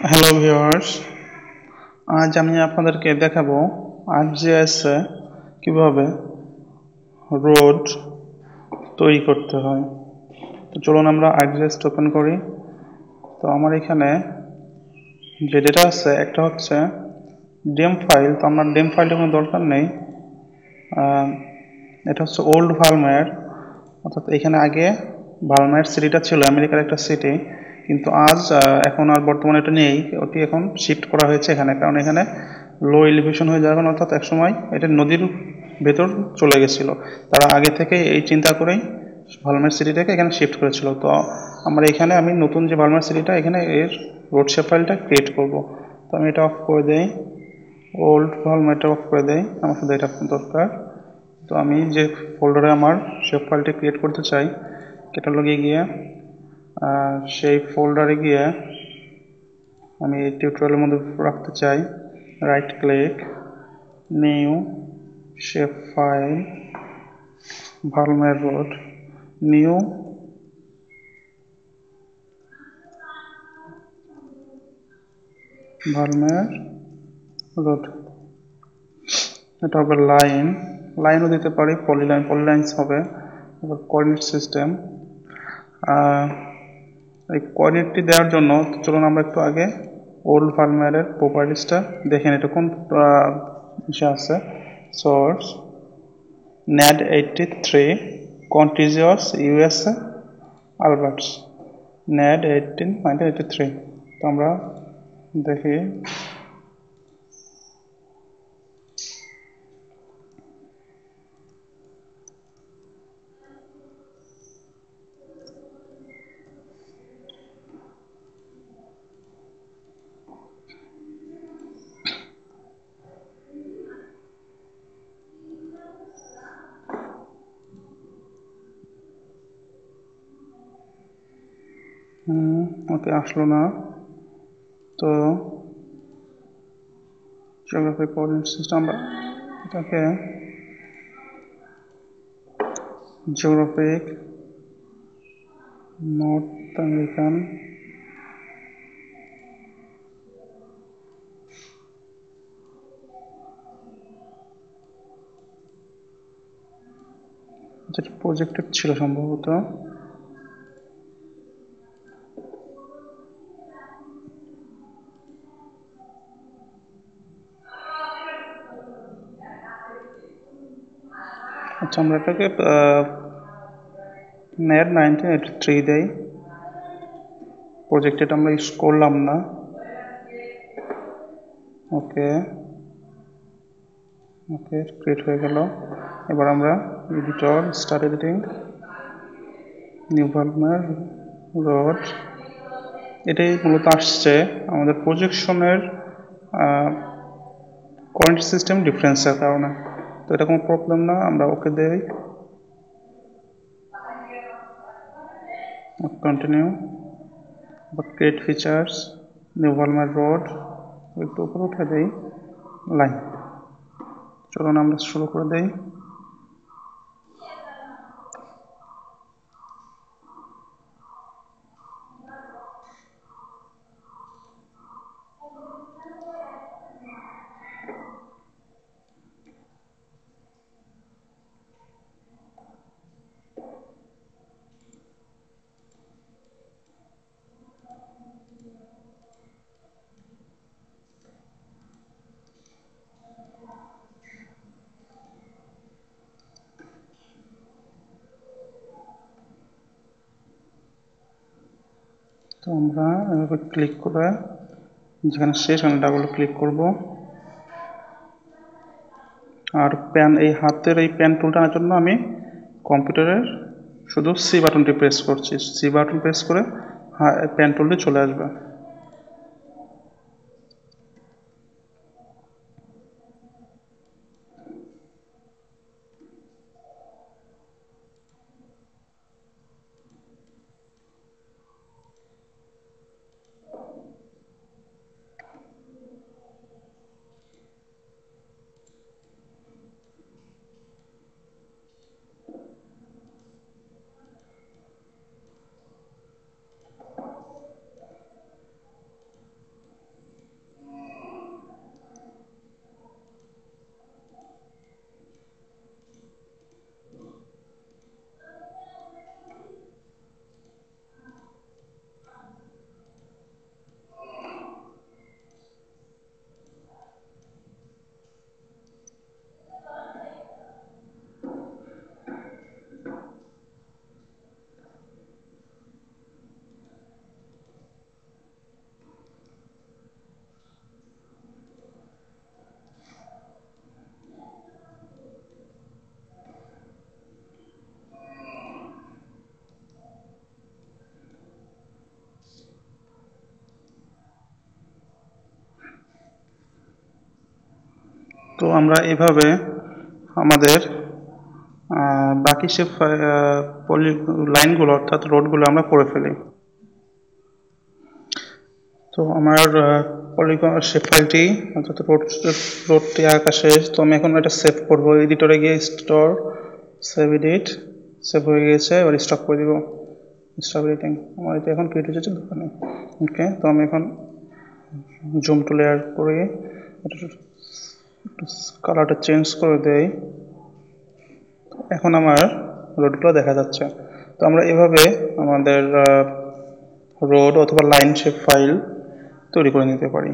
Hello viewers, আজ আমি আপনাদেরকে দেখাবো ArcGIS এ কিভাবে রোড তৈরি করতে হয়। তো চলুন আমরা ArcGIS ওপেন করি। তো আমার এখানে যে ডেটা আছে একটা হচ্ছে ডেম ফাইল। তো আমার ডেম ফাইলটা কোনো দরকার নেই। এটা হচ্ছে ওল্ড ভালমেয়ার, অর্থাৎ এখানে আগে ভালমেয়ার সিটিটা ছিল আমেরিকার একটা সিটি, কিন্তু আজ এখন আর বর্তমানে এটা নেই। ওটি এখন শিফট করা হয়েছে এখানে, কারণ এখানে লো এলিভেশন হয়ে যাবে, অর্থাৎ একসময় এটা নদীর ভেতর চলে গেছিল। তারা আগে থেকে এই চিন্তা করেই ভালমেয়ার সিটিটাকে এখানে শিফট করেছিল। তো আমরা এখানে আমি নতুন যে ভালমেয়ার সিটিটা এখানে এর রোড শেপ ফাইলটা ক্রিয়েট করব। তো আমি এটা অফ করে দেই, ওল্ড ভালমেয়ারটা অফ করে দেই, আমার শুধু এটা দরকার। তো আমি যে ফোল্ডারে আমার শেপ ফাইলটি ক্রিয়েট করতে চাই ক্যাটালগে গিয়ে সেই ফোল্ডারে গিয়ে আমি এই টিউটোরিয়ালের মধ্যে রাখতে চাই। Right click, new, shape file, Valmeyer road, new, Valmeyer road. এটা হবে লাইন, লাইনও দিতে পারি, পলিলাইন, পলিলাইন্স হবে। এবার কোঅর্ডিনেট সিস্টেম, এই কোঅর্ডিনেটটি দেওয়ার জন্য চলুন আমরা একটু আগে ওল্ড ভালমেয়ারের প্রপার্টিসটা দেখেন। এটা কোন ইসে আছে, source NAD 83 contagious USA আলবার্টস, NAD 1983। তো আমরা দেখি ওকে, আসলো না। তো জিওগ্রাফিক কোঅর্ডিনেট সিস্টেম, আমরা এটাকে জিওগ্রাফিক নর্থ আমেরিকান যেটা প্রজেক্টেড ছিল সম্ভবত। আচ্ছা, আমরা এটাকে NAD 1983 দেই। প্রজেক্টেড আমরা ইউজ করলাম না। ওকে, ওকে, ক্রিয়েট হয়ে গেল। এবার আমরা editor, start editing, new Valmeyer road, এটাই মূলত আসছে আমাদের প্রজেকশনের কোঅর্ডিনেট সিস্টেম ডিফারেন্সের কারণে। তো এটা কোনো প্রবলেম না, আমরা ওকে দেই, কন্টিনিউ। আবার create features, new Valmeyer road, একটু উপরে উঠে দেই, লাইন। চলুন আমরা শুরু করে দেই। তো আমরা এভাবে ক্লিক করে যেখানে শেষ আমি ডাবল ক্লিক করব। আর প্যান, এই হাতের এই প্যান টুলটা আনার জন্য আমি কম্পিউটারের শুধু সি বাটনটি প্রেস করছি। সি বাটন প্রেস করে প্যান টুলটি চলে আসবে। তো আমরা এভাবে আমাদের বাকি সে পলি লাইনগুলো অর্থাৎ রোডগুলো আমরা করে ফেলি। তো আমার পলিগন শেপ ফাইলটি অর্থাৎ রোডটি আঁকা শেষ। তো আমি এখন এটা সেভ করবো এডিটরে গিয়ে স্টোর সেভ এডিট, সেভ হয়ে গিয়েছে। এবার স্টপ করে দিব, স্টপ এডিটিং। আমার এটা এখন ক্রিয়েট হয়েছে দোকানে। ওকে, তো আমি এখন জুম টুলে অ্যাড করে একটু কালারটা চেঞ্জ করে দেই। এখন আমার রোডগুলো দেখা যাচ্ছে। তো আমরা এভাবে আমাদের রোড অথবা লাইন শেপ ফাইল তৈরি করে নিতে পারি।